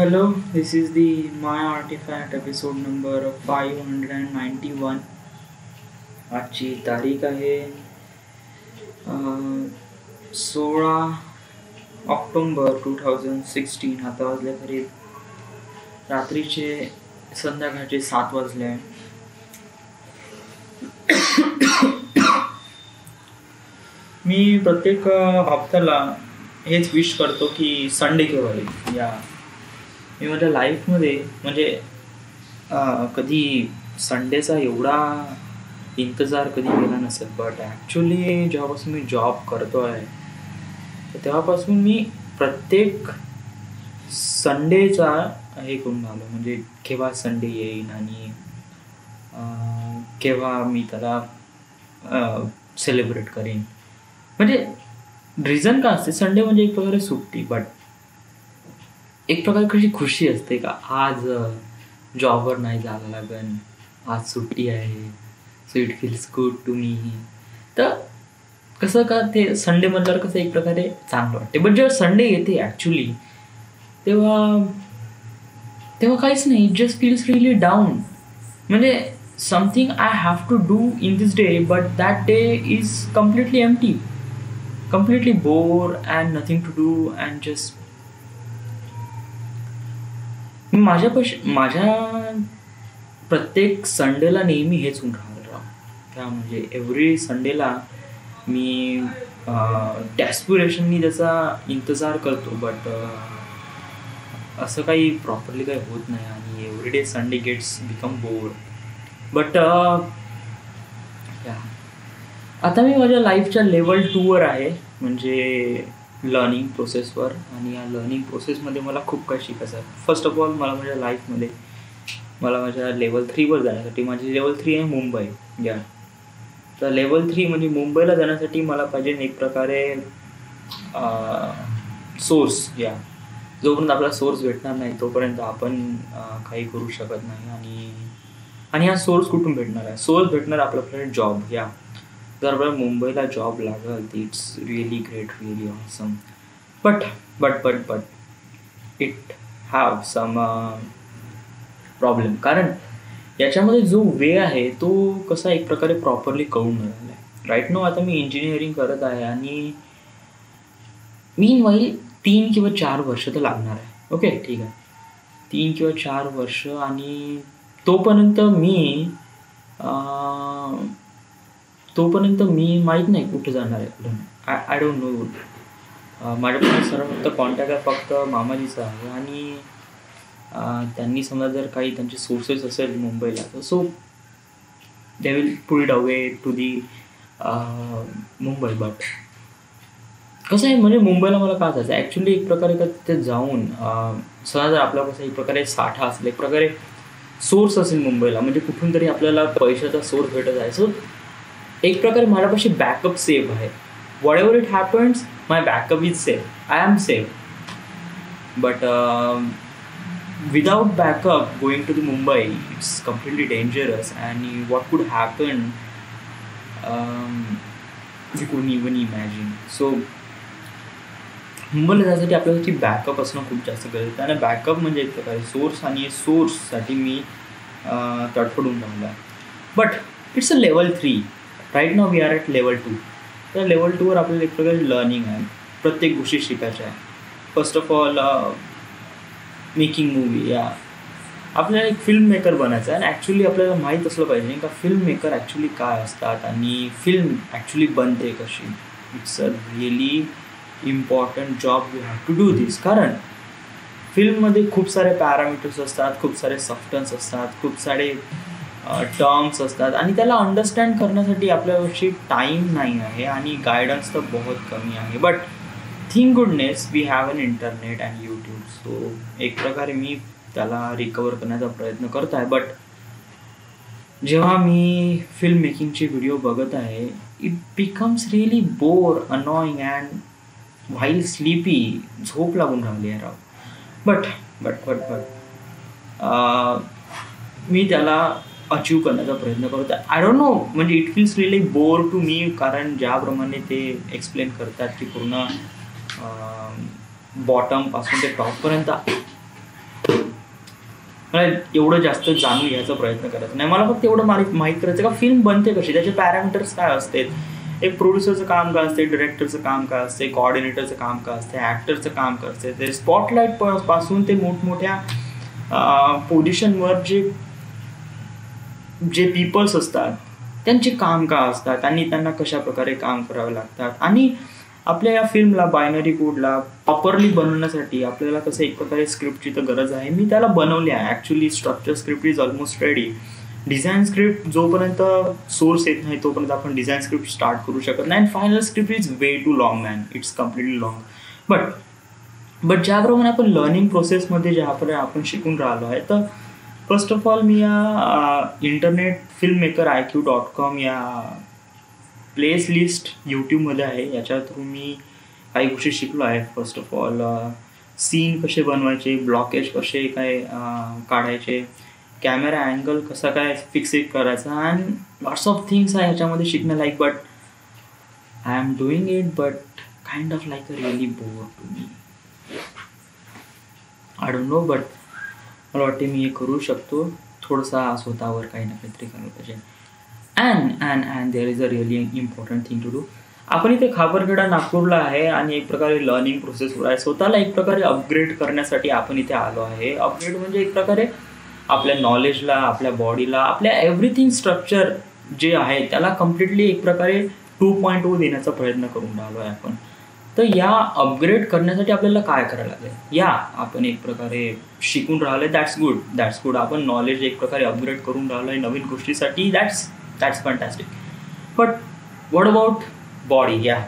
Hello, this is the My Artifact episode number 591. आजची तारीख आहे 16 ऑक्टोबर 2016. आता वाजले तरी रात्रीचे संध्याकाळचे 7 वाजले. मी प्रत्येक हप्त्याला हेच विश करतो की संडे केव्हा येईल. मी माझ्या लाईफमध्ये म्हणजे कधी संडेचा एवढा इंतजार कधी केला नसेल. बट ॲक्च्युली जेव्हापासून मी जॉब करतो आहे तेव्हापासून मी प्रत्येक संडेचा हे करून आलो, म्हणजे केव्हा संडे येईन आणि केव्हा मी त्याला सेलिब्रेट करेन. म्हणजे रिझन का असते, संडे म्हणजे एक प्रकारे सुट्टी, बट एक प्रकारे कशी खुशी असते का आज जॉबवर नाही जायला लागेल, आज सुट्टी आहे, so it feels good to me. तर कसं का ते संडे म्हटल्यावर कसं एक प्रकारे चांगलं वाटते. बट जेव्हा संडे येते ॲक्च्युली तेव्हा काहीच नाही, it just feels really down. म्हणजे something I have to do in this day, but that day is completely empty, completely bored and nothing to do and just माझ्या प्रत्येक संडेला नेहमी हेच होऊन राहतं. म्हणजे एव्हरी संडेला मी डॅस्पिरेशननी त्याचा इंतजार करतो, बट असं काही प्रॉपरली काही होत नाही आणि every day Sunday gets become bored. But आता मी माझ्या लाईफच्या लेवल 2वर आहे, म्हणजे लर्निंग प्रोसेसवर. आणि या लर्निंग प्रोसेसमध्ये मला खूप काही शिकायचं आहे. फर्स्ट ऑफ ऑल मला माझ्या लेवल 3वर जाण्यासाठी, माझी लेवल 3 आहे मुंबई. तर लेवल 3 म्हणजे मुंबईला जाण्यासाठी मला पाहिजे एक प्रकारे सोर्स. जोपर्यंत आपला सोर्स भेटणार नाही तोपर्यंत आपण काही करू शकत नाही. आणि हा सोर्स कुठून भेटणार आहे? सोर्स भेटणार आपल्याकडे जॉब. जर आपल्याला मुंबईला जॉब लागल तर it's really great, really awesome. But it have some problem. कारण याच्यामध्ये जो वे आहे तो कसा एक प्रकारे प्रॉपरली कळून राहिला आहे. राईट नाऊ आता मी इंजिनिअरिंग करत आहे आणि मीनवाईल 3 किंवा 4 वर्ष तर लागणार आहे. ओके, ठीक आहे, 3 किंवा 4 वर्ष. आणि तोपर्यंत मी माहीत नाही कुठे जाणार आहे. I don't no. माझ्याकडे सर्व फक्त कॉन्टॅक्ट आहे, फक्त मामाजीचा आहे. आणि त्यांनी समजा जर काही त्यांचे सोर्सेस असेल मुंबईला तर so they will put it away to the Mumbai. But कसं आहे, म्हणजे मुंबईला मला का जायचं ॲक्च्युली एक प्रकारे का तिथे जाऊन समजा जर आपला कसं एक प्रकारे साठा असेल, एक प्रकारे सोर्स असेल मुंबईला, म्हणजे कुठून तरी आपल्याला पैशाचा सोर्स भेटत आहे. सो एक प्रकारे माझ्यापाशी बॅकअप सेफ आहे. Whatever it happens my backup is safe, I am safe. But without backup going to the Mumbai it's completely dangerous. आणि what could happen we couldn't even imagine. So मुंबईला जाण्यासाठी आपल्यासाठी backup असणं खूप जास्त गरजेचं आहे. आणि बॅकअप म्हणजे एक प्रकारे सोर्स, आणि सोर्ससाठी मी तडफडून राहिलो आहे. But it's a level 3. Right now we are at level 2. तर लेवल 2वर आपल्याला एक प्रकारे लर्निंग आहे, प्रत्येक गोष्टी शिकायच्या आहे. First of all making movie. आपल्याला एक फिल्म मेकर बनायचं आहे. आणि ॲक्च्युली आपल्याला माहीत असलं पाहिजे का फिल्म मेकर ॲक्च्युली काय असतात आणि फिल्म ॲक्च्युली बनते कशी. It's a really important job, you have to do this. कारण फिल्ममध्ये खूप सारे पॅरामीटर्स असतात, खूप सारे सबस्टन्स असतात, खूप सारे टर्म्स असतात. आणि त्याला अंडरस्टँड करण्यासाठी आपल्यापाशी टाईम नाही आहे आणि गायडन्स तर बहुत कमी आहे. But think goodness we have an internet and YouTube. So एक प्रकारे मी त्याला रिकवर करण्याचा प्रयत्न करत आहे. बट जेव्हा मी फिल्म मेकिंगचे व्हिडिओ बघत आहे it becomes really bore, annoying and while sleepy. झोप लागून राहिली आहे राव. बट मी त्याला अचीव करण्याचा प्रयत्न करतो. आय डोंट नो, म्हणजे it feels really bore to me. कारण ज्याप्रमाणे ते एक्सप्लेन करतात की पूर्ण बॉटमपासून ते टॉपपर्यंत मला एवढं जास्त जाणून घ्यायचा प्रयत्न करायचा नाही. मला फक्त एवढं माहीत करायचं का फिल्म बनते कशी, त्याचे पॅरामीटर्स काय असतात, एक प्रोड्युसरचं काम काय असते, डिरेक्टरचं काम काय असते, कोऑर्डिनेटरचं काम काय असते, ॲक्टरचं काम काय असते, ते स्पॉटलाईट पासून ते मोठमोठ्या पोझिशनवर जे पीपल्स असतात त्यांचे काम काय असतात आणि त्यांना कशा प्रकारे काम करावे लागतात. आणि आपल्या या फिल्मला बायनरी कोडला प्रॉपरली बनवण्यासाठी आपल्याला कसं एक प्रकारे स्क्रिप्टची तर गरज आहे. मी त्याला बनवली आहे actually. Structure script is almost ready. Design script जोपर्यंत सोर्स येत नाही तोपर्यंत आपण डिझाईन स्क्रिप्ट स्टार्ट करू शकत नाही. And final script is way too long man, it's completely long. But ज्याप्रमाणे आपण लर्निंग प्रोसेसमध्ये ज्याप्रमाणे आपण शिकून राहिलो आहे, तर फर्स्ट ऑफ ऑल मी या इंटरनेट फिल्ममेकर IQ.com या प्लेस लिस्ट यूट्यूबमध्ये आहे, याच्या थ्रू मी काही गोष्टी शिकलो आहे. फर्स्ट ऑफ ऑल सीन कसे बनवायचे, ब्लॉकेज कसे काय काढायचे, कॅमेरा अँगल कसा काय फिक्सेट करायचा, अँड लॉट्स ऑफ थिंग्स आहे ह्याच्यामध्ये शिकण्यालायक. But I am doing it but kind of like a really bore to me. I don't know, but मला वाटते मी हे करू शकतो. थोडंसं स्वतःवर काही ना काहीतरी करायला पाहिजे. And there is a really important thing to do. आपण इथे खापरखेडा नागपूरला आहे आणि एक प्रकारे लर्निंग प्रोसेसवर आहे. स्वतःला एक प्रकारे अपग्रेड करण्यासाठी आपण इथे आलो आहे. अपग्रेड म्हणजे एक प्रकारे आपल्या नॉलेजला, आपल्या बॉडीला, आपल्या एव्हरीथिंग स्ट्रक्चर जे आहे त्याला कम्प्लिटली एक प्रकारे 2.0 देण्याचा प्रयत्न करून राहिलो आहे आपण. तर या अपग्रेड करण्यासाठी आपल्याला काय करायला लागेल, या आपण एक प्रकारे शिकून राहिलो आहे. That's good. आपण नॉलेज एक प्रकारे अपग्रेड करून राहिलो आहे नवीन गोष्टीसाठी. That's fantastic. But what about body? या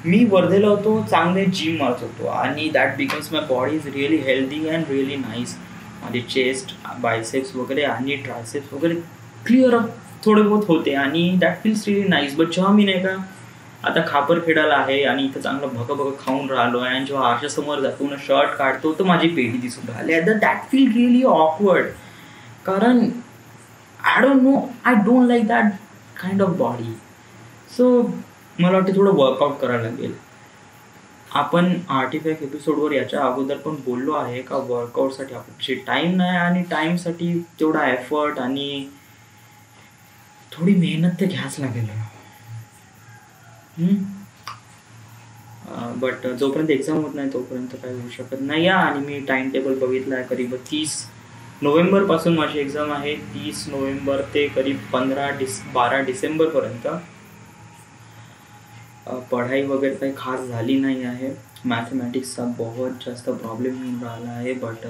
मी वर्धेला होतो, चांगले जिम मारत होतो आणि that becomes my body is really healthy and really nice. माझे चेस्ट, बायसेप्स वगैरे आणि ट्रायसेप्स वगैरे क्लिअर अप थोडे बहुत होते आणि that feels really nice. But जेव्हा मी नाही का आता खापरखेडाला आहे आणि इथं चांगलं भगं खाऊन राहिलो आहे आणि जेव्हा आरशासमोर जातो ना शर्ट काढतो तर माझी पेटी दिसून राहिली. That feel really awkward. कारण I don't like that kind of body. So मला वाटतं थोडं वर्कआउट करायला लागेल. आपण आर्टिफॅक्ट एपिसोडवर याच्या अगोदर पण बोललो आहे का वर्कआउटसाठी आपल्याशी टाईम नाही आणि टाईमसाठी तेवढा एफर्ट आणि थोडी मेहनत तर घ्याच लागेल. बट जोपर्यंत एक्झाम होत नाही तोपर्यंत काही होऊ शकत नाही. आणि मी टाइम टेबल बघितला आहे. करीब 30 नोव्हेंबरपासून माझी एक्झाम आहे. 30 नोव्हेंबर ते करीब 12 डिसेंबरपर्यंत. पढ़ाई वगैरे काही खास झाली नाही आहे. मॅथमॅटिक्सचा बहुत जास्त प्रॉब्लेम येऊन राहिला आहे. बट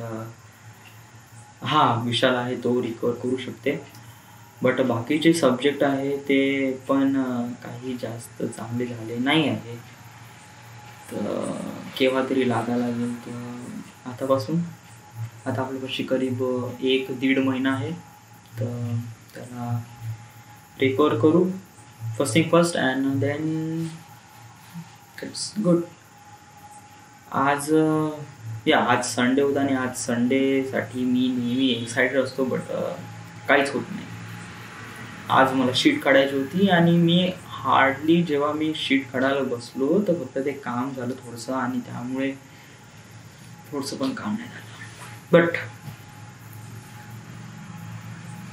विशाल आहे तो रिकवर करू शकते. बट बाकीचे सब्जेक्ट आहे ते पण काही जास्त चांगले झाले नाही आहे. तर केव्हा तरी लागायला लागेल. तर आता आपल्यापाशी करीब 1-1.5 महिना आहे. तर त्याला रिकवर करू first thing first and then it's good. आज संडे होता आणि आज संडेसाठी मी नेहमी एक्साइटेड असतो. बट काहीच होत नाही. आज मला शीट काढायची होती आणि मी हार्डली जेव्हा मी शीट काढायला बसलो तर फक्त ते काम झालं थोडंसं आणि त्यामुळे थोडंसं पण काम नाही झालं. But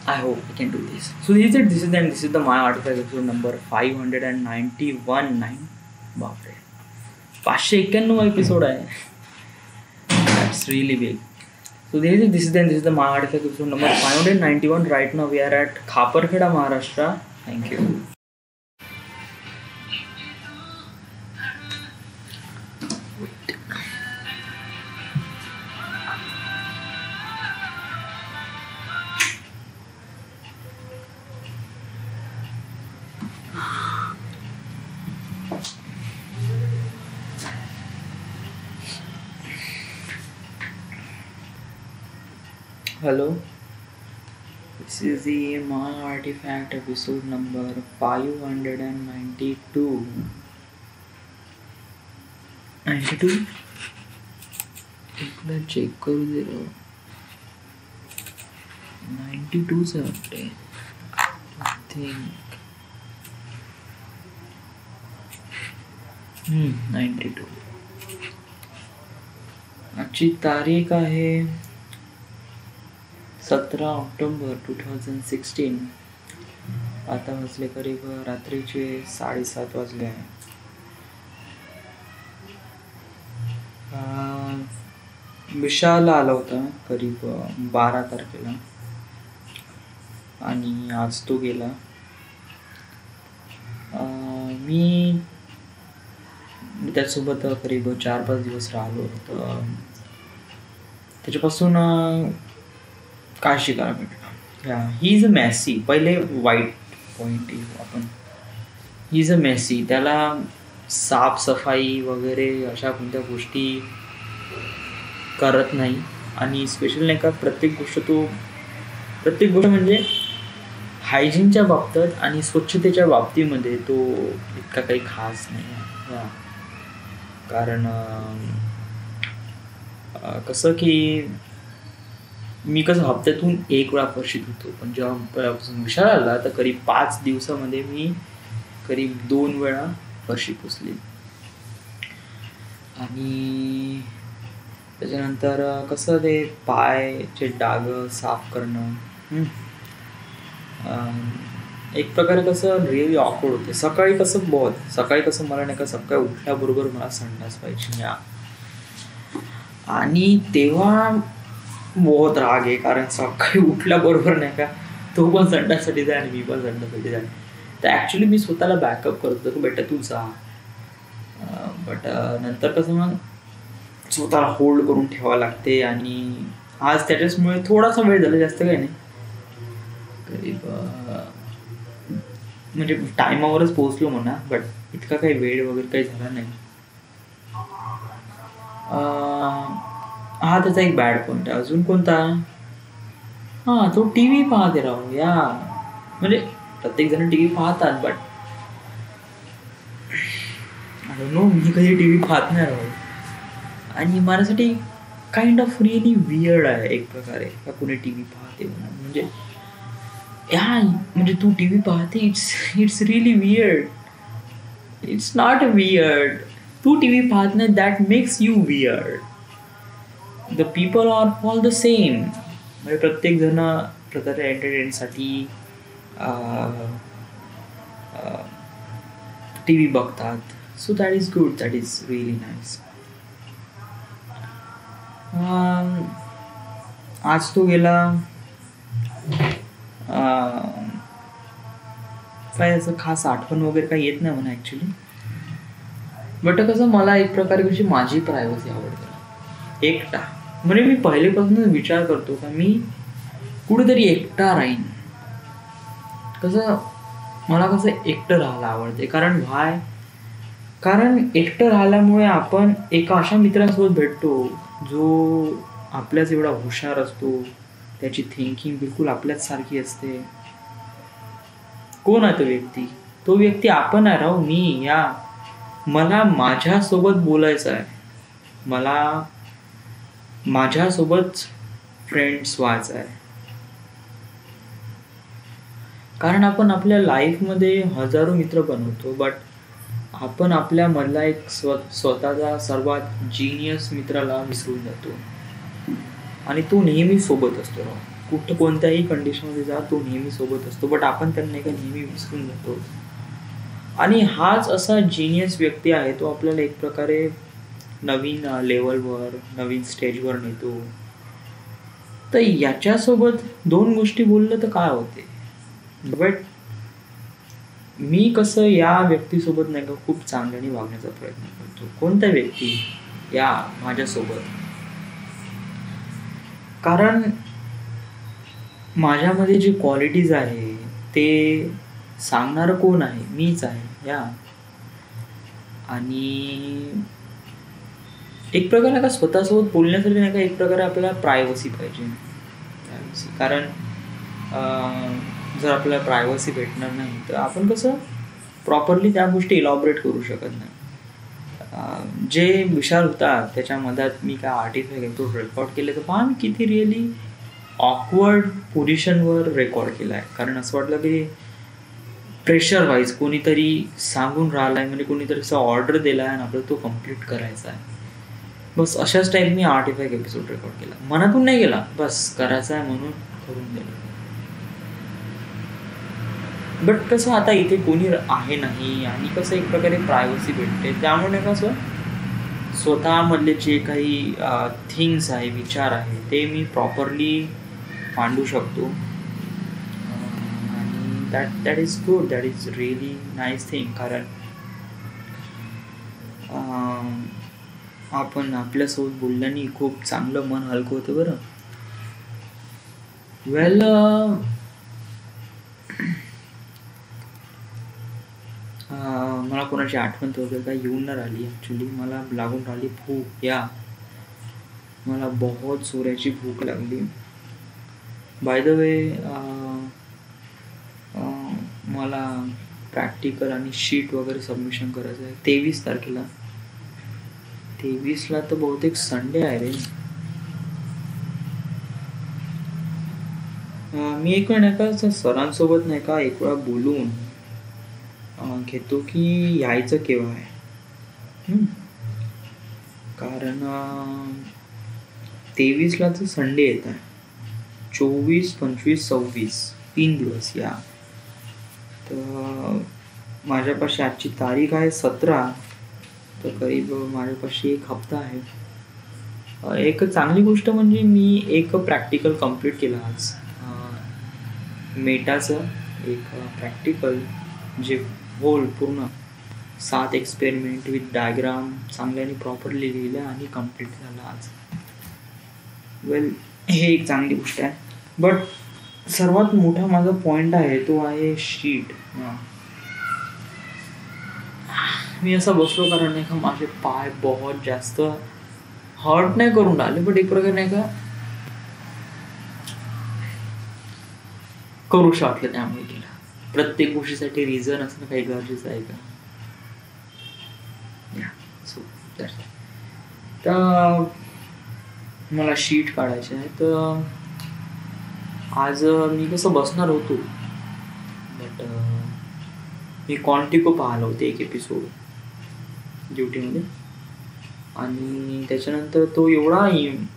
I hope I can do this. So this is the my artefact episode number 591. बापरे, 591 एपिसोड आहे. That's really big. So this is the my artifact episode number 591. Right now we are at Khaparkheda, Maharashtra. Thank you. Hello, this is the my artifact episode number 592. 92? एकदा check करू दे. 92 वाटते. I think 92. आजची तारीख आहे 17 October 2016. आता वाजले करीब रात्रीचे 7:30 वाजले आहे. विशाल आला होता करीब 12 तारखेला आणि आज तो गेला. मी त्याच्यासोबत करीब 4-5 दिवस राहिलो. तर त्याच्यापासून काय शिकायला भेटलं? He is a messy. पहिले वाईट पॉईंट येऊ आपण. He is a messy. त्याला साफसफाई वगैरे अशा कोणत्या गोष्टी करत नाही. आणि स्पेशल नाही का प्रत्येक गोष्ट म्हणजे हायजीनच्या बाबतीत आणि स्वच्छतेच्या बाबतीमध्ये तो इतका काही खास नाही आहे. कारण कसं की मी हप्त्यातून 1 वेळा फरशी धुतो, पण जेव्हा विशाल आला तर करीब 5 दिवसामध्ये मी करीब 2 वेळा फरशी पुसली. आणि त्याच्यानंतर कसं ते पायचे डाग साफ करणं एक प्रकारे कसं रिअली ऑकवर्ड होते. सकाळी कसं मला नाही का सकाळी उठल्याबरोबर मला संडास पाहिजे आणि तेव्हा बहुत राग आहे. कारण सकाळी उठल्याबरोबर नाही का तो पण संडाससाठी जाय आणि मी पण संडाससाठी जाय. तर ॲक्च्युली मी स्वतःला बॅकअप करत होतो की बेटा तू जा. बट नंतर कसं मग स्वतःला होल्ड करून ठेवावं लागते. आणि आज त्याच्याचमुळे थोडासा वेळ झाला, जास्त काही नाही, करीब म्हणजे टायमावरच पोहोचलो म्हणा. बट इतका काही वेळ वगैरे काही झाला नाही. हा त्याचा एक बॅड पॉईंट आहे. अजून कोणता? तो टी व्ही पाहते राहू या. म्हणजे प्रत्येक जण टी व्ही पाहतात, बट आय डोंट नो, मी कधी टी व्ही पाहत नाही राहू. आणि माझ्यासाठी काइंड ऑफ रिअली वियर्ड आहे एक प्रकारे का कोणी टी व्ही पाहते म्हणून. म्हणजे तू टी व्ही पाहते, it's really weird. It's not weird. तू टी व्ही पाहत नाही, that makes you weird. The people are all the same. म्हणजे प्रत्येक जण प्रकारे एंटरटेनसाठी टी व्ही बघतात. So that is good, that is really nice. आज तो गेला. काय असं खास आठवण वगैरे काही येत नाही म्हणा ॲक्च्युली. बट कसं मला एक प्रकारे कशी माझी प्रायव्हसी आवडते. एकटा म्हणजे मी पहिलेपासूनच विचार करतो का मी कुठेतरी एकटा राहीन. मला एकटं राहायला आवडते. कारण एकटं राहिल्यामुळे आपण एका अशा मित्रासोबत भेटतो जो आपल्याच एवढा हुशार असतो. त्याची थिंकिंग बिलकुल आपल्याच सारखी असते. कोण आहे तो व्यक्ती? तो व्यक्ती आपण आहे राहू. मला माझ्यासोबत बोलायचं आहे. मला माझ्यासोबत फ्रेंड्स व्हायचं आहे. कारण आपण आपल्या लाईफमध्ये हजारो मित्र बनवतो, बट आपण आपल्या मधला एक स्वतःचा सर्वात जिनियस मित्राला विसरून जातो. आणि तो नेहमी सोबत असतो. कोणत्याही कंडिशनमध्ये जा, तो नेहमी सोबत असतो. बट आपण त्यांना नेहमी विसरून जातो. आणि हाच असा जिनियस व्यक्ती आहे, तो आपल्याला एक प्रकारे नवीन लेवलवर, नवीन स्टेजवर नेतो. तर याच्यासोबत 2 गोष्टी बोललं तर काय होते. बट मी या व्यक्तीसोबत नाही का खूप चांगल्याने वागण्याचा प्रयत्न करतो. कोणता व्यक्ती? माझ्यासोबत. कारण माझ्यामध्ये जे क्वालिटीज आहे ते सांगणारं कोण आहे? मीच आहे. आणि एक प्रकारे का स्वतःसोबत बोलण्यासाठी नाही का एक प्रकारे आपल्याला प्रायव्हसी पाहिजे. कारण जर आपल्याला प्रायव्हसी भेटणार नाही तर आपण प्रॉपरली त्या गोष्टी इलॉबरेट करू शकत नाही. जे विचार होता त्याच्या मधात मी काय आर्टिफॅक्ट एपिसोड रेकॉर्ड केले तर पहा मी किती रिअली ऑकवर्ड पोझिशनवर रेकॉर्ड केला आहे. कारण असं वाटलं की प्रेशर वाईज कोणीतरी सांगून राहिला आहे, म्हणजे कोणीतरी असं ऑर्डर दिला आहे आणि आपल्याला तो कम्प्लीट करायचा आहे. बस अशाच टाईप मी आर्टिफॅक्ट एपिसोड रेकॉर्ड केला. मनातून नाही गेला, बस करायचा आहे म्हणून करून दिलं. बट कसं आता इथे कोणी आहे नाही आणि कसं एक प्रकारे प्रायव्हसी भेटते, त्यामुळे कसं स्वतःमधले जे काही थिंग्स आहे, विचार आहे, ते मी प्रॉपरली मांडू शकतो. आणि that is good, that is really nice thing. कारण आपण आपल्यासोबत बोलल्याने खूप चांगलं मन हलकं होतं बरं. वेल, मला कोणाची आठवण वगैरे काय येऊन न राहिली. ॲक्च्युली मला लागून राहिली भूक. मला बहुत जोराची भूक लागली. बाय द वे, मला प्रॅक्टिकल आणि शीट वगैरे सबमिशन करायचं आहे 23 तारखेला. 23ला तर बहुतेक संडे आहे रे. मी एक वेळ नाही का सरांसोबत नाही का एक वेळा बोलून घेतो की यायचं केव्हा आहे. कारण 23ला तर संडे येत आहे. 24, 25, 26 3 दिवस या. तर माझ्यापाशी आजची तारीख आहे 17, तर करीब माझ्यापाशी एक हप्ता आहे. एक चांगली गोष्ट म्हणजे मी एक प्रॅक्टिकल कंप्लीट केलं आज. मेटाचं एक प्रॅक्टिकल, जे पूर्ण 7 एक्सपेरिमेंट विथ डायग्राम चांगल्याने प्रॉपरली लिहिलं आणि कम्प्लीट झालं आज. वेल, हे एक चांगली गोष्ट आहे. बट सर्वात मोठा माझा पॉईंट आहे तो आहे शीट. मी असं बसलो कारण नाही का माझे पाय बहुत जास्त हर्ट नाही करून राहिले, बट एक प्रकारे नाही का करूशी वाटलं, त्यामुळे केलं. प्रत्येक गोष्टीसाठी रिझन असणं काही गरजेचं आहे का? सो तर मला शीट काढायचे आहे. तर आज मी कसं बसणार होतो, बट मी क्वांटिको पाहिलं होतं एक एपिसोड ड्युटीमध्ये. आणि त्याच्यानंतर तो एवढा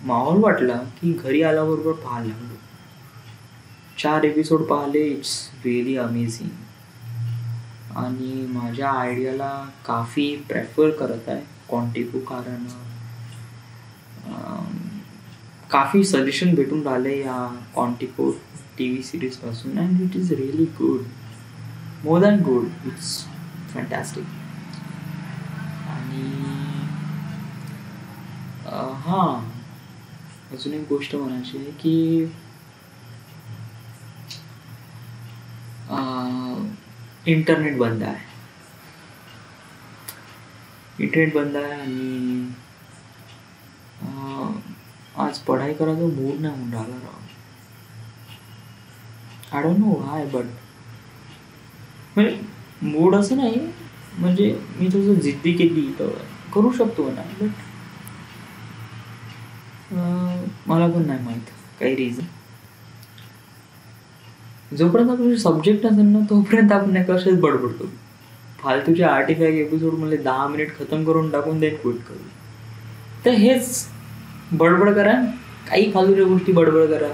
माहोल वाटला की घरी आल्याबरोबर पाहायला लागलो. 4 एपिसोड पाहिले. It's really amazing. आणि माझ्या आयडियाला काफी प्रेफर करत आहे क्वांटिको, कारण काफी सजेशन भेटून राहिले या क्वांटिको TV सिरीजपासून. And it is really good, more than good, it's fantastic. आणि अजून एक गोष्ट म्हणायची आहे की इंटरनेट बंद आहे. आणि आज पढाई करायचा मूड नाही होऊन राहिला राव. I don't know why, but म्हणजे मूड असं नाही, म्हणजे मी थोडंसं जिद्दी केली तर करू शकतो ना, बट मला पण नाही माहीत काही रिझन. जोपर्यंत आपले सब्जेक्ट असेल ना तोपर्यंत आपण कशाच बडबड करू. फालतूचे 85 एपिसोड मला 10 मिनिट खतम करून टाकून देत क्विट करू. तर हेच बडबड करा, काही फालतूच्या गोष्टी बडबड करा.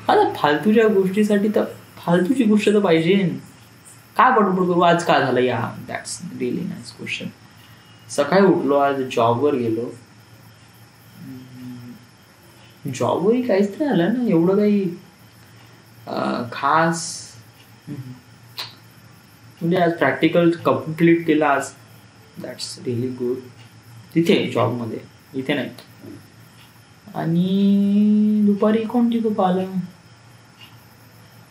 आता फालतूच्या गोष्टीसाठी तर फालतूची गोष्ट तर पाहिजे. काय बडबड करू, आज काय झालं या. That's really nice question. सकाळी उठलो, आज जॉबवर गेलो. जॉबवरही काहीच नाही आलं ना एवढं काही खास. म्हणजे आज प्रॅक्टिकल कम्प्लीट केलं आज. That's really good. तिथे जॉबमध्ये, इथे नाही. आणि दुपारी क्वांटिको पाहिलं.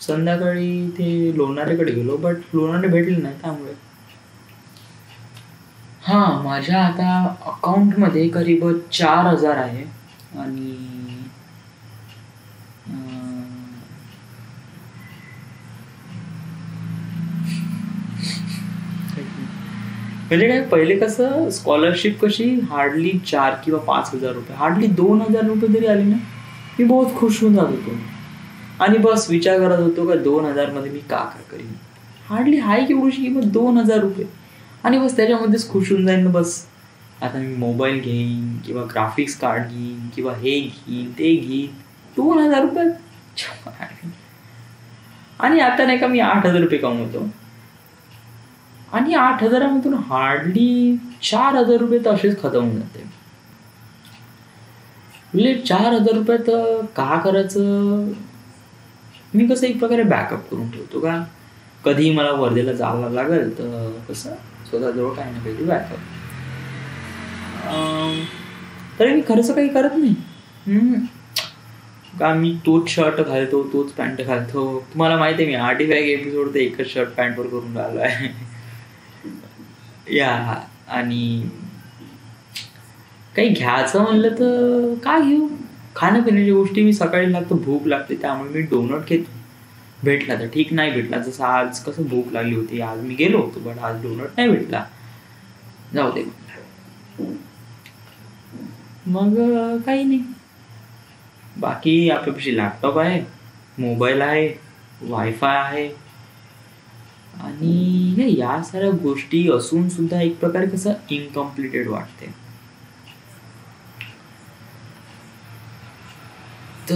संध्याकाळी ते लोणारेकडे गेलो, बट लोणारे भेटले नाही, त्यामुळे माझ्या आता अकाउंटमध्ये करीब 4,000 आहे. आणि म्हणजे काय, पहिले कसं स्कॉलरशिप कशी हार्डली 4 किंवा 5,000 रुपये, हार्डली 2,000 रुपये जरी आले ना मी बहुत खुश होऊन जात होतो. आणि बस विचार करत होतो का 2,000 मध्ये मी का करीन. हार्डली हाय केवढीशी किंमत 2,000 रुपये, आणि बस त्याच्यामध्येच खुश होऊन जाईन. बस आता मी मोबाईल घेईन किंवा ग्राफिक्स कार्ड घेईन किंवा हे घेईन ते घेईन. 2,000 रुपये आणि आता नाही का मी 8,000 रुपये कमवतो आणि 8,000मधून हार्डली 4,000 रुपये तर असेच खतम होऊन जाते. म्हणजे 4,000 रुपयात का करायचं, मी कसं एक प्रकारे बॅकअप करून ठेवतो का कधी मला वर्धेला जावं लागेल तर कसं स्वतःजवळ काही ना काही बॅकअप. तरी मी खर्च काही करत नाही का, मी तोच शर्ट घालतो तोच पॅन्ट घालतो. तुम्हाला माहिती आहे मी 85 एपिसोड तर एकच शर्ट पॅन्टवर करून राहिलो आहे या. आणि काही घ्यायचं म्हणलं तर काय घेऊ, खाण्यापिण्याच्या गोष्टी मी सकाळी लागतो, भूक लागते त्यामुळे मी डोनट घेतो. भेटला तर ठीक, नाही भेटला जसं आज कसं भूक लागली होती आज मी गेलो होतो बट आज डोनट नाही भेटला, जाऊ दे. मग काही नाही, बाकी आपल्यापाशी लॅपटॉप आहे, मोबाईल आहे, वायफाय आहे आणि या साऱ्या गोष्टी असून सुद्धा एक प्रकारे कसं इनकम्प्लिटेड वाटते. तर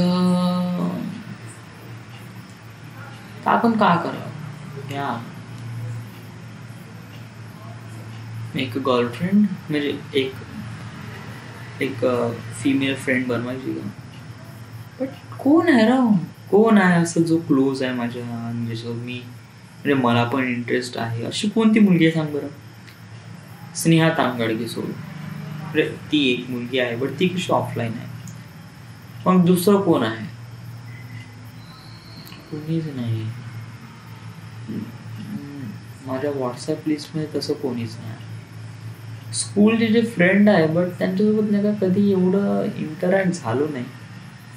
आपण काय करावं या, एक गर्लफ्रेंड म्हणजे एक फिमेल फ्रेंड बनवायची का, बट कोण आहे राव, कोण आहे असं जो क्लोज आहे माझ्या, म्हणजे मी म्हणजे मला पण इंटरेस्ट आहे अशी कोणती मुलगी आहे सांग बरं. स्नेहा तांगडगे सोड, ती एक मुलगी आहे बट ती कशी ऑफलाईन आहे. मग दुसरं कोण आहे, कोणीच नाही माझ्या व्हॉट्सअप लिस्टमध्ये, तसं कोणीच नाही. स्कूलचे जे फ्रेंड आहे बट त्यांच्यासोबत नाही का कधी एवढं इंटरॅक्ट झालो नाही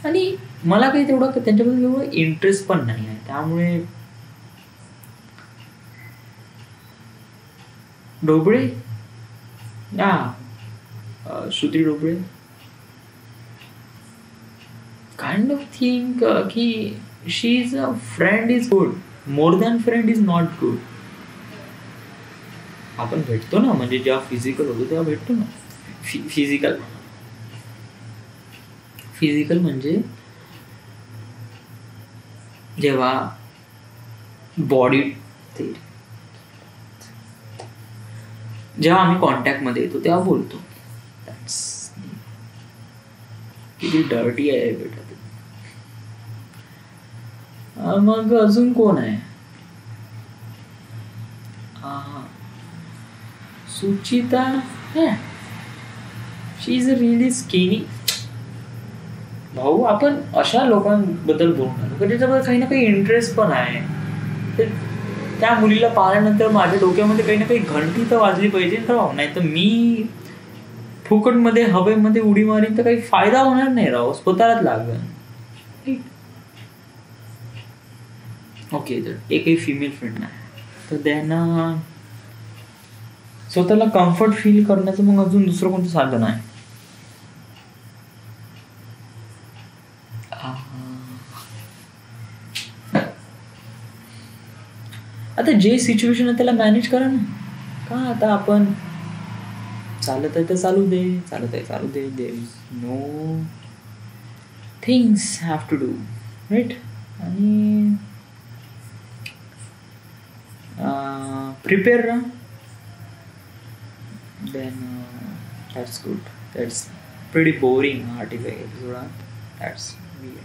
आणि मला काही तेवढं त्यांच्याबद्दल एवढं इंटरेस्ट पण नाही आहे. त्यामुळे Dhoble Shruti Dhoble kind of think की she is a friend is good, more than friend is not good. आपण भेटतो ना, म्हणजे जेव्हा फिजिकल होतो तेव्हा भेटतो ना. फिजिकल म्हणजे जेव्हा बॉडी जेव्हा आम्ही कॉन्टॅक्ट मध्ये येतो तेव्हा बोलतो. किती डर्टी आहे बेटा. मग अजून कोण आहे, सुचिता, शी इज रिअली स्किनी. भाऊ आपण अशा लोकांबद्दल बोलणार का ज्याच्याबद्दल काही ना काही इंटरेस्ट पण आहे. त्या मुलीला पाहिल्यानंतर माझ्या डोक्यामध्ये काही ना काही घंटी तर वाजली पाहिजे राव, नाही तर मी फुकटमध्ये हवेमध्ये उडी मारीन तर काही फायदा होणार नाही राव, स्वतःलाच लागेल. ओके, तर एकही फिमेल फ्रेंड नाही तर त्यांना स्वतःला कम्फर्ट फील करण्याचं मग अजून दुसरं कोणतं साधन आहे. आता जे सिच्युएशन आहे त्याला मॅनेज करा ना. का आता आपण चालत आहे तर चालू दे, चालत आहे चालू दे. There is no things have to do right. आणि प्रिपेअर राहा. then that's good. That's pretty boring artifact episode. That's weird.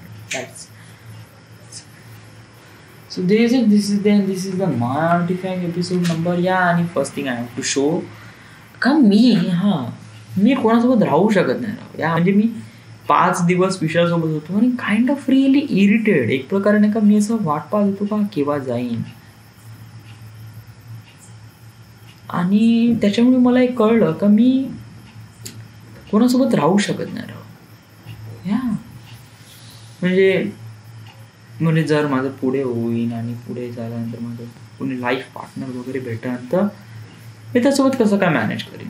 So this is the my artifact episode number. आणि first thing I have to show का मी कोणासोबत राहू शकत नाही राव या. म्हणजे मी 5 दिवस विषयासोबत होतो आणि काइंड ऑफ रिअली इरिटेड एक प्रकारे नाही का. मी असं वाट पाहत होतो का केव्हा जाईन. आणि त्याच्यामुळे मला एक कळलं का मी कोणासोबत राहू शकत नाही राव या. म्हणजे जर माझं पुढे होईन आणि पुढे झाल्यानंतर माझं कोणी लाईफ पार्टनर वगैरे भेटलं तर मी त्यासोबत कसं काय मॅनेज करीन.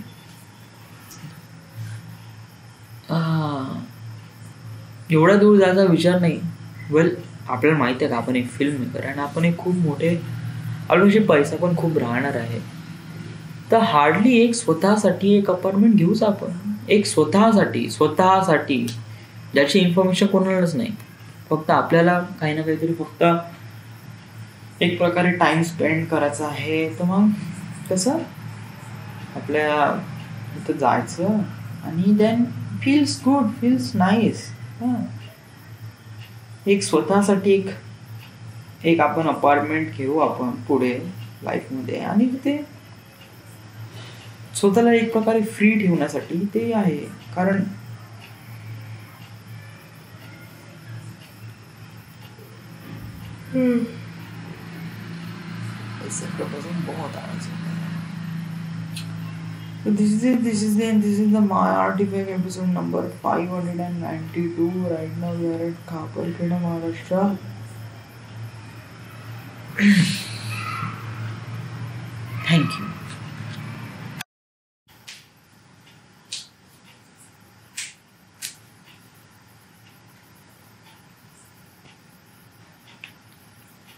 एवढा दूर जायचा विचार नाही. वेल आपल्याला माहिती आहे का आपण एक फिल्म मेकर आणि आपण एक खूप मोठे आपल्याशी पैसा पण खूप राहणार आहे. तर हार्डली एक स्वतःसाठी एक अपार्टमेंट घेऊच आपण. एक स्वतःसाठी ज्याची इन्फॉर्मेशन कोणालाच नाही. फक्त आपल्याला काही ना काहीतरी फक्त एक प्रकारे टाइम स्पेंड करायचा आहे. तर मग कसं आपल्या इथं जायचं आणि then feels good, feels nice. एक स्वतःसाठी एक आपण अपार्टमेंट घेऊ आपण पुढे लाईफमध्ये आणि ते स्वतःला एक प्रकारे फ्री ठेवण्यासाठी ते आहे. कारण बहुत This is the My Artifact episode number 592. Right now we are at Khaparkheda, Maharashtra. Thank you.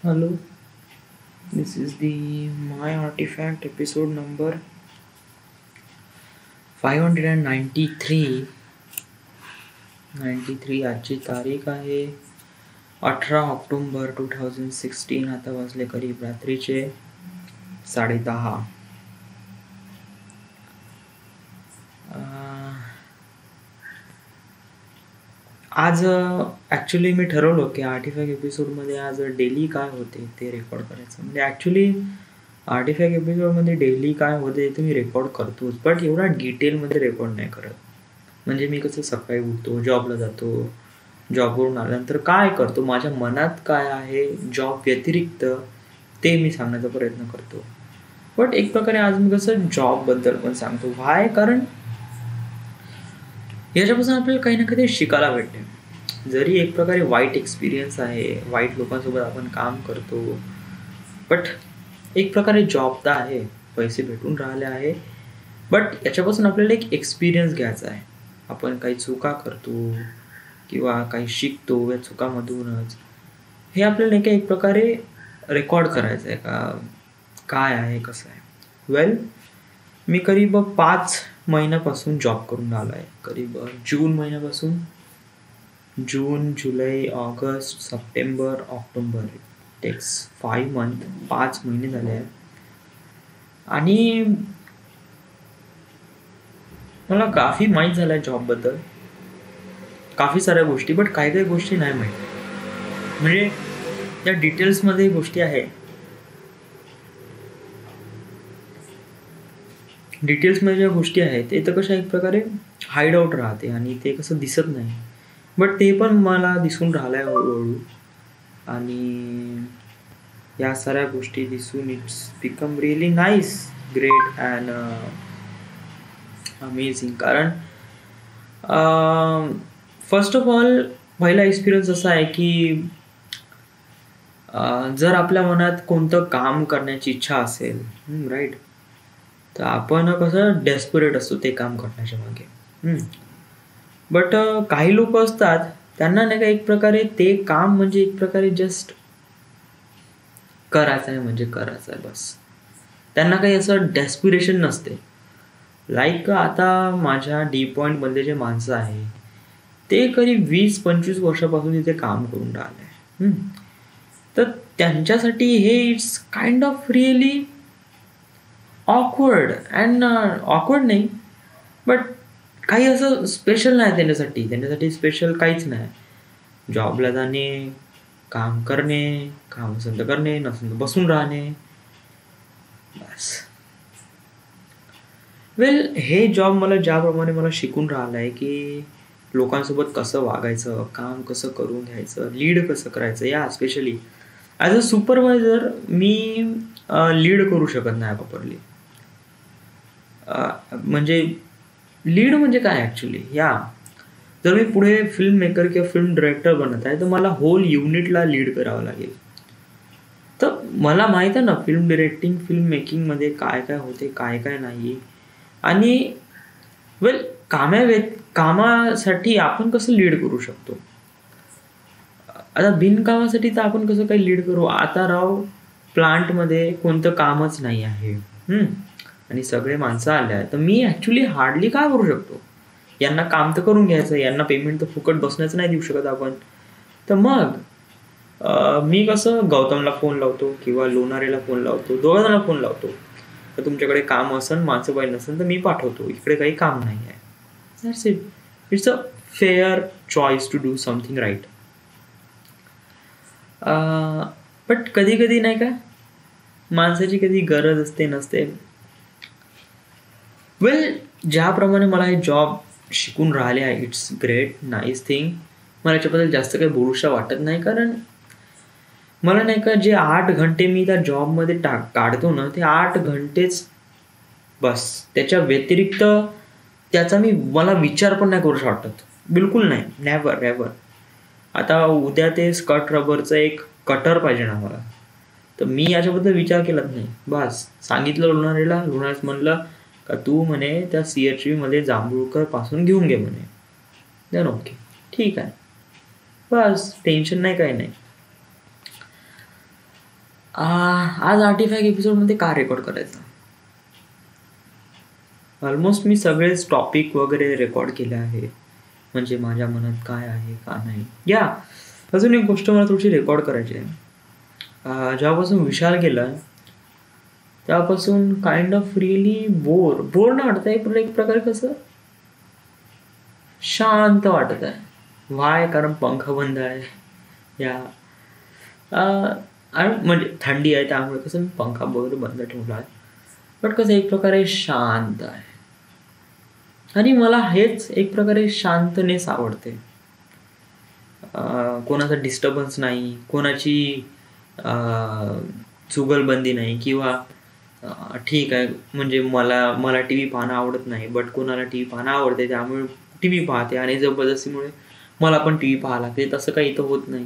Hello. This is the My Artifact episode number 593. आजची तारीख आहे 18 ऑक्टोबर 2016. आता वाजले करीब रात्रीचे 10:30. आज ॲक्च्युली मी ठरवलं की आर्टिफॅक्ट एपिसोडमध्ये आज डेली काय होते ते रेकॉर्ड करायचं. म्हणजे ॲक्च्युली आर्टिफॅक्ट एपिसोडमध्ये डेली काय होते ते मी रेकॉर्ड करतोच, बट एवढा डिटेलमध्ये रेकॉर्ड नाही करत. म्हणजे मी कसं सकाळी उठतो, जॉबला जातो, जॉबवरून आल्यानंतर काय करतो, माझ्या मनात काय आहे जॉब व्यतिरिक्त ते मी सांगण्याचा प्रयत्न करतो. बट एक प्रकारे आज मी कसं जॉबबद्दल पण सांगतो. व्हाय? कारण याच्यापासून आपल्याला काही ना काही शिकायला भेटते. जरी एक प्रकारे वाईट एक्सपिरियन्स आहे, वाईट लोकांसोबत आपण काम करतो, बट एक प्रकारे जॉब तर आहे, पैसे भेटून राहिले आहे, बट याच्यापासून आपल्याला एक एक्सपिरियन्स घ्यायचा आहे. आपण काही चुका करतो किंवा काही शिकतो, या चुकामधूनच हे आपल्याला नाही का एक प्रकारे रेकॉर्ड करायचं आहे का काय आहे कसं आहे. वेल, मी करीब 5 महिन्यापासून जॉब करून आलो आहे. करीब जून महिन्यापासून, जून, जुलै, ऑगस्ट, सप्टेंबर, ऑक्टोबर, टेक्स 5 मंथ, 5 महिने झाले आहे. आणि मला काफी माहीत झालं आहे जॉबबद्दल, काफी साऱ्या गोष्टी, बट काही काही गोष्टी नाही माहीत. म्हणजे त्या डिटेल्समध्ये गोष्टी आहे, डिटेल्समध्ये ज्या गोष्टी आहेत ते तर कशा एक प्रकारे हाईड आऊट राहते आणि ते कसं दिसत नाही, बट ते पण मला दिसून राहिलं आहे हळूहळू. आणि या साऱ्या गोष्टी दिसून it's become really nice, great and amazing. कारण फर्स्ट ऑफ ऑल पहिला एक्सपिरियन्स असा आहे की जर आपल्या मनात कोणतं काम करण्याची इच्छा असेल, राईट, तर आपण कसं डेस्परेट असतो ते काम करण्याच्या मागे. बट काही लोक असतात त्यांना नाही का एक प्रकारे ते काम म्हणजे एक प्रकारे जस्ट करायचं आहे म्हणजे करायचं आहे बस. त्यांना काही असं डेस्पिरेशन नसते. लाईक आता माझ्या डी पॉईंटमधले जे माणसं आहे ते करीब 20-25 वर्षापासून तिथे काम करून राहिले. तर त्यांच्यासाठी हे it's kind of really awkward and awkward नाही, बट काही असं स्पेशल नाही त्यांच्यासाठी स्पेशल काहीच नाही. जॉबला जाणे, काम करणे, काम असेल तर करणे, नसेल तर बसून राहणे, बस. वेल, हे जॉब मला ज्याप्रमाणे मला शिकून राहिलं आहे की लोकांसोबत कसं वागायचं, काम कसं करून घ्यायचं, लीड कसं करायचं. या specially as a supervisor me lead करू शकत नाही प्रॉपरली. म्हणजे लीड म्हणजे काय ॲक्च्युली, जर मी पुढे फिल्म मेकर किंवा फिल्म डिरेक्टर बनत आहे तर मला होल युनिटला लीड करावं लागेल. तर मला माहीत आहे ना फिल्म डिरेक्टिंग, फिल्म मेकिंगमध्ये काय काय होते, काय काय नाही. आणि वेल, कामासाठी आपण कसं लीड करू शकतो. आता बिनकामासाठी तर आपण कसं काही लीड करू. आता राव प्लांटमध्ये कोणतं कामच नाही आहे आणि सगळे माणसं आले आहेत, तर मी ॲक्च्युली हार्डली काय करू शकतो. यांना काम तर करून घ्यायचं, यांना पेमेंट तर फुकट बसण्याचं नाही देऊ शकत आपण. तर मग मी कसं गौतमला फोन लावतो किंवा लोणारेला फोन लावतो, दोघांना फोन लावतो. तर तुमच्याकडे काम असेल, माणसं पाहिजे नसेल तर मी पाठवतो, इकडे काही काम नाही आहे. That's it. It's a fair choice to do something right. But कधी कधी नाही का माणसाची कधी गरज असते नसते. वेल, ज्याप्रमाणे मला हे जॉब शिकून राहिले आहे, इट्स ग्रेट, नाईस थिंग. मला याच्याबद्दल जास्त काही बोलूशा वाटत नाही, कारण मला नाही का जे 8 घंटे मी त्या जॉबमध्ये काढतो ना, ते 8 घंटेच बस. त्याच्या व्यतिरिक्त त्याचा मला विचार पण नाही करू वाटत, बिलकुल नाही. Never never. आता उद्या ते स्कट रबरचं एक कटर पाहिजे ना मला, तर मी याच्याबद्दल विचार केलाच नाही. बस सांगितलं लोणारेच म्हणलं का तू म्हणे त्या CHV मध्ये जांभूळकर पासून घेऊन घे म्हणे. देन ओके, ठीक आहे, बस टेन्शन नाही, काही नाही. आज 85 एपिसोडमध्ये का रेकॉर्ड करायचं? ऑलमोस्ट मी सगळेच टॉपिक वगैरे रेकॉर्ड केले आहे, म्हणजे माझ्या मनात काय आहे का नाही. या अजून एक गोष्ट मला थोडीशी रेकॉर्ड करायची आहे. जेव्हापासून विशाल गेला तेव्हापासून काइंड ऑफ रिअली बोर नाही वाटत आहे, पण एक प्रकारे कसं शांत वाटत आहे. वाय? कारण पंखा बंद आहे. या म्हणजे थंडी आहे, त्यामुळे कसं मी पंखा वगैरे बंद ठेवला आहे. बट कसं एक प्रकारे शांत आहे, आणि मला हेच एक प्रकारे शांतनेस आवडते. कोणाचा डिस्टर्बन्स नाही, कोणाची चुगलबंदी नाही, किंवा ठीक आहे म्हणजे मला टी व्ही पाहणं आवडत नाही, बट कोणाला टी व्ही पाहणं आवडते त्यामुळे टी व्ही पाहते, आणि जबरदस्तीमुळे मला पण टी व्ही पाहावं लागते. तसं काही इथं होत नाही,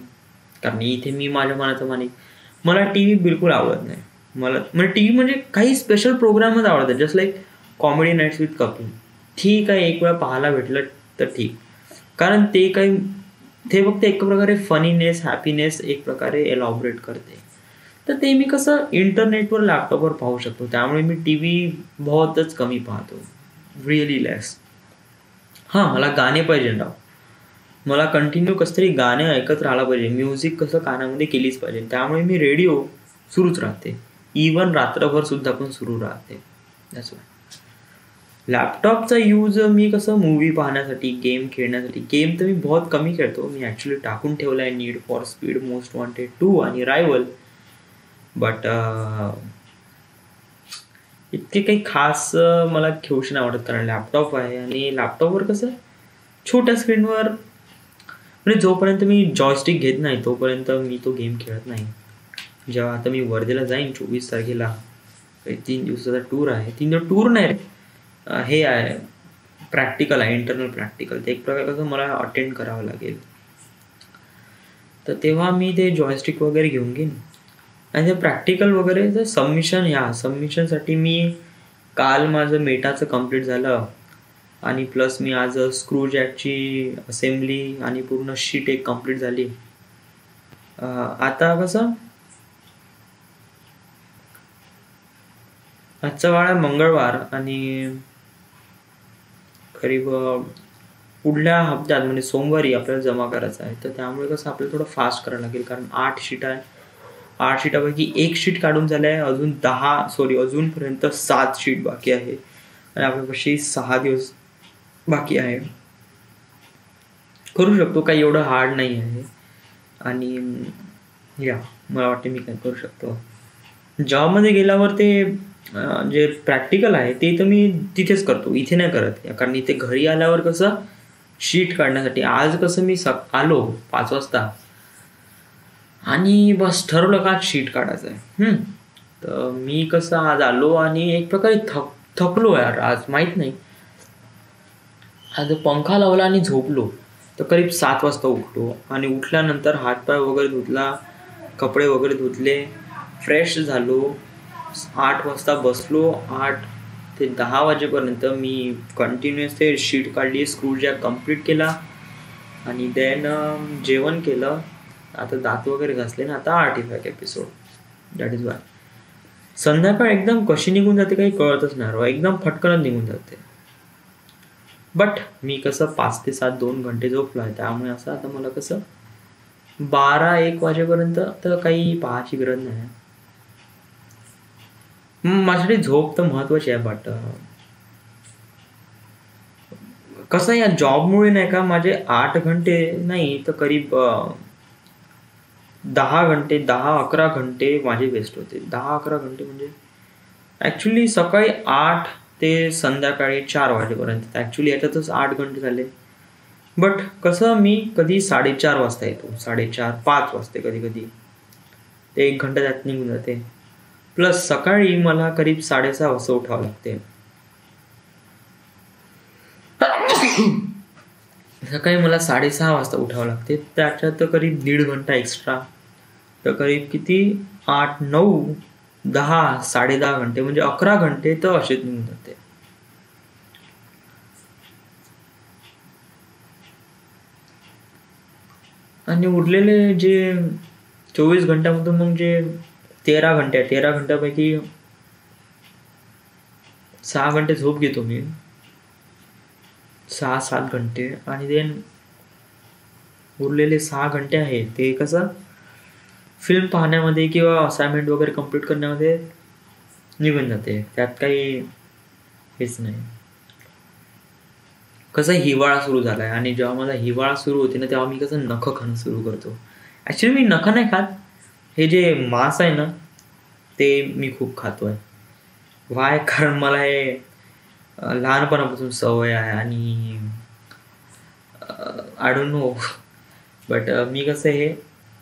कारण इथे मी माझ्या मनाचं मानिक. मला टी व्ही बिलकुल आवडत नाही. मला म्हणजे टी व्ही म्हणजे काही स्पेशल प्रोग्रामच आवडतात, just like comedy nights with Kapil. ठीक आहे, एक वेळा पाहायला भेटलं तर ठीक, कारण ते फक्त एक प्रकारे फनीनेस, हॅपीनेस एक प्रकारे एलॉबरेट करते. तर ते मी कसं इंटरनेटवर, लॅपटॉपवर पाहू शकतो, त्यामुळे मी टी व्ही बहुतच कमी पाहतो, रिअली लेस. हां, मला गाणे पाहिजे ना, मला कंटिन्यू कसं तरी गाणे ऐकत राहायला पाहिजे, म्युझिक कसं कानामध्ये केलीच पाहिजे. त्यामुळे मी रेडिओ सुरूच राहते, इवन रात्रभर सुद्धा पण सुरू राहते. That's why. लॅपटॉपचा यूज मी कसं मूवी पाहण्यासाठी, गेम खेळण्यासाठी. गेम तर मी बहुत कमी खेळतो, मी ॲक्च्युली टाकून ठेवला आहे need for speed, most wanted 2 आणि रायवल. बट इतके काही खास मला खेळूशी नाही आवडत, कारण लॅपटॉप आहे, आणि लॅपटॉपवर कसं छोट्या स्क्रीनवर, म्हणजे जोपर्यंत मी जॉयस्टिक घेत नाही तोपर्यंत मी तो गेम खेळत नाही. जेव्हा आता मी वर्धेला जाईन 24 तारखेला, 3 दिवसाचा टूर आहे. 3 दिवस टूर नाही, हे आहे प्रॅक्टिकल आहे, इंटरनल प्रॅक्टिकल. ते एक प्रकार कसं मला अटेंड करावं लागेल, तर तेव्हा मी ते जॉयस्टिक वगैरे घेऊन घेईन. आणि ते प्रॅक्टिकल वगैरे जर सबमिशनसाठी मी काल माझं मेटाचं कम्प्लीट झालं, आणि प्लस मी आज स्क्रू जॅकची असेंब्ली आणि पूर्ण शीट एक कम्प्लीट झाली. आता कसं आजचा वार मंगळवार, आणि करीब पुढल्या हप्त्यात म्हणजे सोमवारी आपल्याला जमा करायचं आहे. तर त्यामुळे कसं आपल्याला थोडं फास्ट करायला लागेल, कारण 8 शीट आहे. 8 शीटापैकी 1 शीट काढून झालं आहे, अजूनपर्यंत 7 शीट बाकी आहे, आणि आपल्यापाशी 6 दिवस बाकी आहे. करू शकतो, काही एवढं हार्ड नाही आहे. आणि मला वाटते मी काय करू शकतो. जॉबमध्ये गेल्यावर ते जे प्रॅक्टिकल आहे ते तर मी तिथेच करतो, इथे नाही करत, कारण इथे घरी आल्यावर कसं शीट काढण्यासाठी. आज कसं मी आलो 5 वाजता, आणि बस ठरवलं का शीट काढायचं आहे. तर मी कसं आज आलो, आणि एक प्रकारे थकलो यार आज, माहीत नाही. आज पंखा लावला आणि झोपलो, तर करीब 7 वाजता उठलो, आणि उठल्यानंतर हातपाय वगैरे धुतला, कपडे वगैरे धुतले, फ्रेश झालो. 8 वाजता बसलो, 8 ते 10 वाजेपर्यंत मी कंटिन्युअस ते शीट काढली, स्क्रू जॅक कम्प्लीट केला, आणि देन जेवण केलं. आता दात वगैरे घासले ना, आता 85 एपिसोड. That is why. संध्याकाळ एकदम कशी निघून जाते काही कळतच नाही, एकदम फटकनच निघून जाते. बट मी कसं 5 ते 7 2 घंटे झोपलो आहे, त्यामुळे असं आता मला कसं 12-1 वाजेपर्यंत तर काही पाहायची गरज नाही. माझ्यासाठी झोप तर महत्वाची आहे. बट कसं या जॉबमुळे नाही का माझे 8 घंटे नाही तर करीब 10-11 घंटे माझे वेस्ट होते. 10-11 घंटे म्हणजे ॲक्च्युली सकाळी 8 ते संध्याकाळी 4 वाजेपर्यंत. ॲक्च्युली याच्यातच 8 घंटे झाले. बट कसं मी कधी 4:30 वाजता येतो, 4:30-5 वाजते कधी कधी, ते 1 घंटा त्यात निघून जाते. प्लस सकाळी मला करीब 6:30 वाजता उठावं लागते. सकाळी मला 6:30 वाजता उठावं लागते. त्याच्यात तर करीब 1.5 घंटा एक्स्ट्रा, तर करीब किती 8, 9, 10, 10.5 घंटे म्हणजे 11 घंटे तर असेच निघून जाते. आणि उरलेले जे 24 घंट्यामधून मग जे 13 घंट्यापैकी 6 घंटे झोप घेतो मी, 6-7 घंटे. आणि देन उरलेले 6 घंटे आहे ते कसं फिल्म पाहण्यामध्ये किंवा असाइनमेंट वगैरे कम्प्लीट करण्यामध्ये निघून जाते. त्यात काही हेच नाही. कसं हिवाळा सुरू झालाय आणि जेव्हा मला हिवाळा सुरू होते ना तेव्हा मी कसं नखं खाणं सुरू करतो. ॲक्च्युली मी नखं नाही खात, हे जे मांस आहे ना ते मी खूप खातोय. वाय? कारण मला हे लहानपणापासून सवय आहे आणि आय डोंट नो, बट मी कसं हे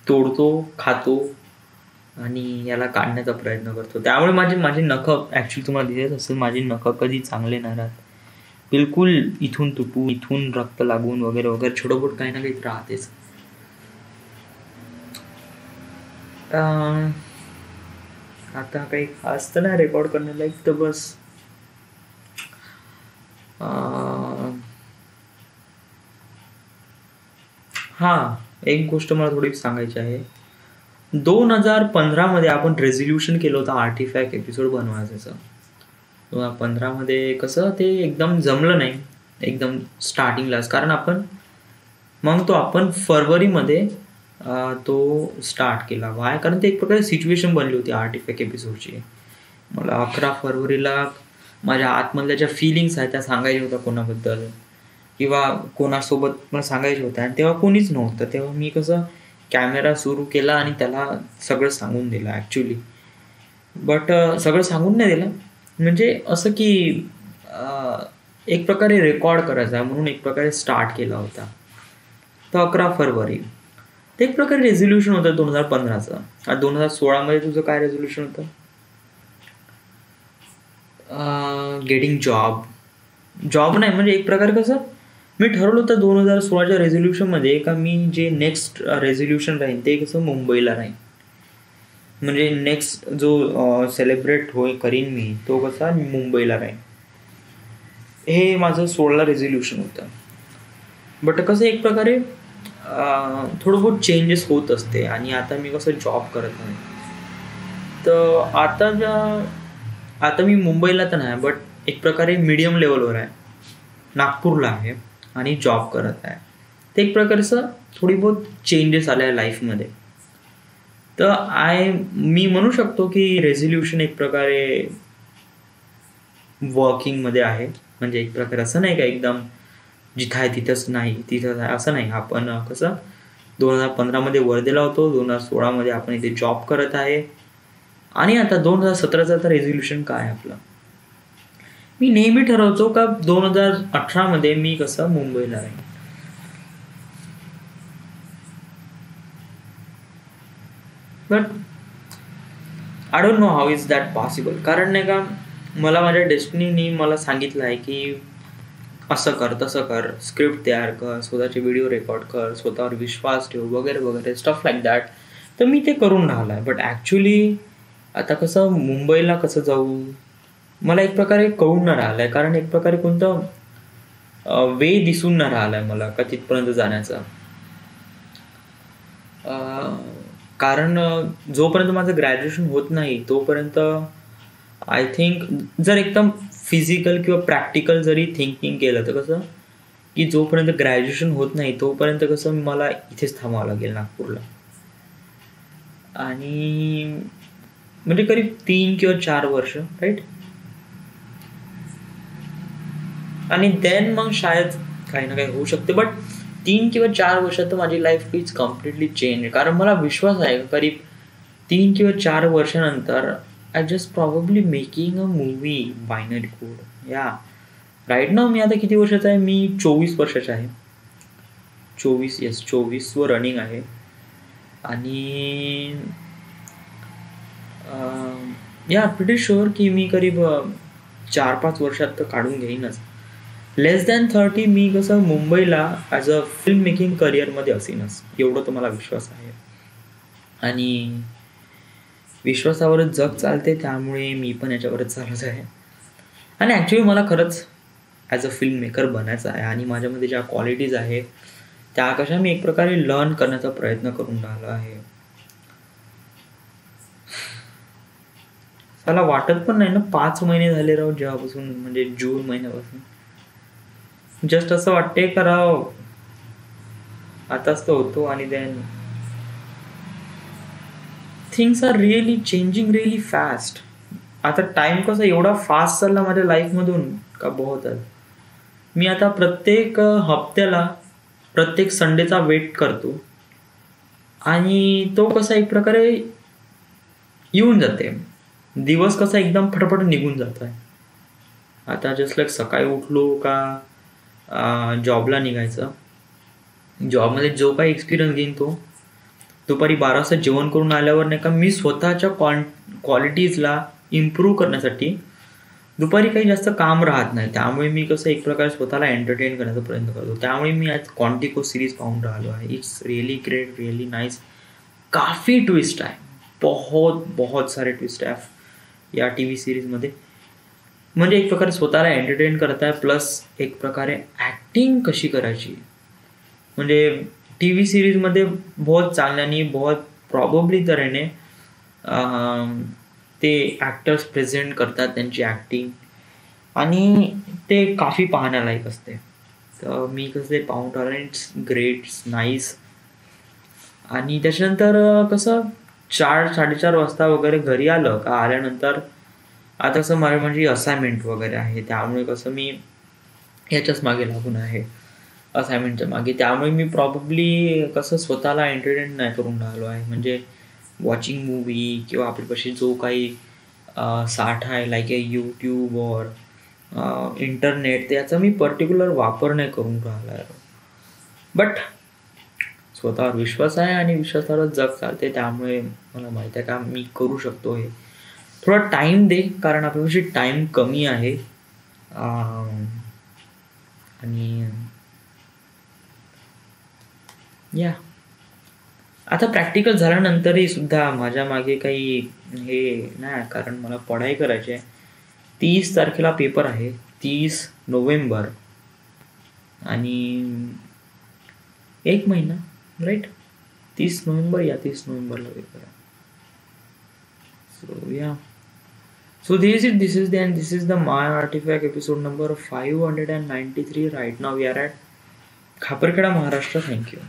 तोडतो, खातो आणि याला काढण्याचा प्रयत्न करतो. त्यामुळे माझी नखं ॲक्च्युली तुम्हाला दिसत असेल, माझी नखं कधी चांगले नाही राहत. बिलकुल इथून तुटून, इथून रक्त लागून वगैरे वगैरे छोटं काही ना काही राहतेच. आता काही खास तर नाही रेकॉर्ड करण्याला, एक तर बस हां, एक गोष्ट मला थोडी सांगायची आहे. 2015 मध्ये आपण रेझोल्युशन केलं होतं आर्टिफॅक्ट एपिसोड बनवायचं. 2015 मध्ये कसं ते एकदम जमलं नाही एकदम स्टार्टिंगलाच, कारण आपण फरवरीमध्ये तो स्टार्ट केला. वाय? कारण ते एक प्रकारे सिच्युएशन बनली होती आर्टिफॅक्ट एपिसोडची. मला 11 फरवरीला माझ्या आतमधल्या ज्या फिलिंग्स आहेत त्या सांगायच्या होत्या कोणाबद्दल किंवा कोणासोबत मला सांगायच्या होत्या, आणि तेव्हा कोणीच नव्हतं. तेव्हा मी कसं कॅमेरा सुरू केला आणि त्याला सगळं सांगून दिलं ॲक्च्युली. बट सगळं सांगून नाही दिलं, म्हणजे असं की एक प्रकारे रेकॉर्ड करायचा आहे म्हणून एक प्रकारे स्टार्ट केला होता. तर 11 फरवरी ते एक प्रकारे रेझोल्युशन होतं 2015चं. आणि 2016 मध्ये तुझं काय रेझोल्युशन होतं? गेटिंग जॉब नाही, म्हणजे एक प्रकारे कसं मी ठरवलं होतं 2016च्या रेझोल्युशनमध्ये का मी जे नेक्स्ट रेझोल्युशन राहील ते कसं मुंबईला राहील. म्हणजे नेक्स्ट जो सेलिब्रेट करीन मी तो कसा मुंबईला राहील. हे माझं 16ला रेझोल्युशन होतं. बट कसं एक प्रकारे थोडं बहुत चेंजेस होत असते. आणि आता मी कसं जॉब करत नाही, तर आता मी मुंबईला तर नाही, बट एक प्रकारे मीडियम लेवलवर आहे, नागपूरला आहे आणि जॉब करत आहे. ते एक प्रकारचं थोडी बहुत चेंजेस आले आहे लाईफमध्ये. तर मी म्हणू शकतो की रेझोल्युशन एक प्रकारे वर्किंगमध्ये आहे. म्हणजे एक प्रकारे असं नाही का एकदम जिथं आहे तिथंच नाही, तिथंच आहे असं नाही. आपण कसं 2015 मध्ये वर्धेला होतो, 2016 मध्ये आपण इथे जॉब करत आहे. आणि आता 2017चं आता रेझोल्युशन काय आहे आपलं? मी नेहमी ठरवतो का 2018 मध्ये मी कसं मुंबईला राहीन. But I don't know how is that possible. कारण नाही का मला माझ्या डेस्टिनीनी मला सांगितलं आहे की असं कर, तसं कर, स्क्रिप्ट तयार कर, स्वतःचे व्हिडिओ रेकॉर्ड कर, स्वतःवर विश्वास ठेव वगैरे वगैरे स्टफ लाईक दॅट. तर मी ते करून राहिलं आहे. बट ॲक्च्युली आता कसं मुंबईला कसं जाऊ मला एक प्रकारे कळून न राहिलं आहे. कारण एक प्रकारे कोणतं वे दिसून न राहिलं आहे मला का तिथपर्यंत जाण्याचा. कारण जोपर्यंत माझं ग्रॅज्युएशन होत नाही तोपर्यंत आय थिंक जर एकदम फिजिकल किंवा प्रॅक्टिकल जरी थिंकिंग केलं तर कसं की जोपर्यंत ग्रॅज्युएशन होत नाही तोपर्यंत कसं मला इथेच थांबावं लागेल नागपूरला. आणि म्हणजे करीब 3 किंवा 4 वर्ष, राईट. आणि देन मग शायद काही ना काही होऊ शकते. बट 3 किंवा 4 वर्षात माझी लाईफ इज कम्प्लिटली चेंज. कारण मला विश्वास आहे करीब 3 किंवा 4 वर्षानंतर I just probably making a movie binary code. या राईट नाव मी आता किती वर्षाचा आहे? मी 24 वर्षाचा आहे. 24 वर रनिंग आहे. आणि या प्रिटी शुअर की मी करीब 4-5 वर्षात तर काढून घेईनच. लेस दॅन 30 मी कसं मुंबईला ॲज अ फिल्म मेकिंग करिअरमध्ये असेनच, एवढं तर मला विश्वास आहे. आणि विश्वासावरच जग चालते, त्यामुळे मी पण याच्यावरच चालत आहे. आणि ॲक्च्युली मला खरंच ॲज अ फिल्म मेकर बनायचं आहे. आणि माझ्यामध्ये ज्या क्वालिटीज आहे त्या कशा मी एक प्रकारे लर्न करण्याचा प्रयत्न करून राहिलो आहे. मला वाटत पण नाही ना 5 महिने झाले राव जेव्हापासून, म्हणजे जून महिन्यापासून. जस्ट असं वाटते का राव आताच तर होतो. आणि then things are really changing really fast. आता टाइम कसा एवढा फास्ट चालला माझ्या लाईफमधून का बहुत आहे. मी आता प्रत्येक हप्त्याला प्रत्येक संडेचा वेट करतो. आणि तो कसा एक प्रकारे येऊन जाते. दिवस कसा एकदम फटाफट निघून जात आहे. आता जस्ट लाईक सकाळी उठलो का जॉबला निघायचं. जॉबमध्ये जो काही एक्सपिरियन्स घेईन तो दुपारी 12 वाजता जेवण करून आल्यावर नाही का मी स्वतःच्या क्वालिटीजला इम्प्रूव्ह करण्यासाठी दुपारी काही जास्त काम राहत नाही. त्यामुळे मी कसं एक प्रकारे स्वतःला एंटरटेन करण्याचा प्रयत्न करतो. त्यामुळे मी आज क्वांटिको सिरीज पाहून राहिलो आहे. It's really great, really nice. काफ़ी ट्विस्ट आहे, बहुत सारे ट्विस्ट आहे या टी व्ही सिरीजमध्ये. म्हणजे एक प्रकारे स्वतःला एंटरटेन करत आहे, प्लस एक प्रकारे ॲक्टिंग कशी करायची. म्हणजे टी व्ही सिरीजमध्ये बहुत चांगल्याने बहुत प्रॉबेबली तऱ्हेने ते ॲक्टर्स प्रेझेंट करतात त्यांची ॲक्टिंग. आणि ते काफी पाहण्यालायक असते. तर मी कसं ते पाहून राहिलं. It's great, it's nice. आणि त्याच्यानंतर कसं 4-4:30 वाजता वगैरे घरी आलं का आल्यानंतर आता कसं माझी असाइनमेंट वगैरे आहे. त्यामुळे कसं मी याच्याच मागे लागून आहे, असाइनमेंटच्या मागे. त्यामुळे मी प्रॉबेबली कसं स्वतःला एंटरटेन नाही करून राहिलो आहे. म्हणजे वॉचिंग मूवी किंवा आपल्यापाशी जो काही साठा आहे लाईक यूट्यूब और इंटरनेट, त्याचा मी पर्टिक्युलर वापर नाही करून राहिला आहे. बट स्वतःवर विश्वास आहे आणि विश्वासावरच जग चालते. त्यामुळे मला माहीत आहे का मी करू शकतो. हे थोडा टाईम दे, कारण आपल्यापाशी टाईम कमी आहे. आणि या आता प्रॅक्टिकल झाल्यानंतरही सुद्धा माझ्या मागे काही हे नाही, कारण मला पढाई करायची आहे. 30 तारखेला पेपर आहे, 30 नोव्हेंबर. आणि 1 महिना, राईट. 30 नोव्हेंबर या 30 नोव्हेंबरला पेपर आहे. सो या, so this is the end. This is the My Artifact episode number 593. Right now we are at Khaparkheda, Maharashtra. Thank you.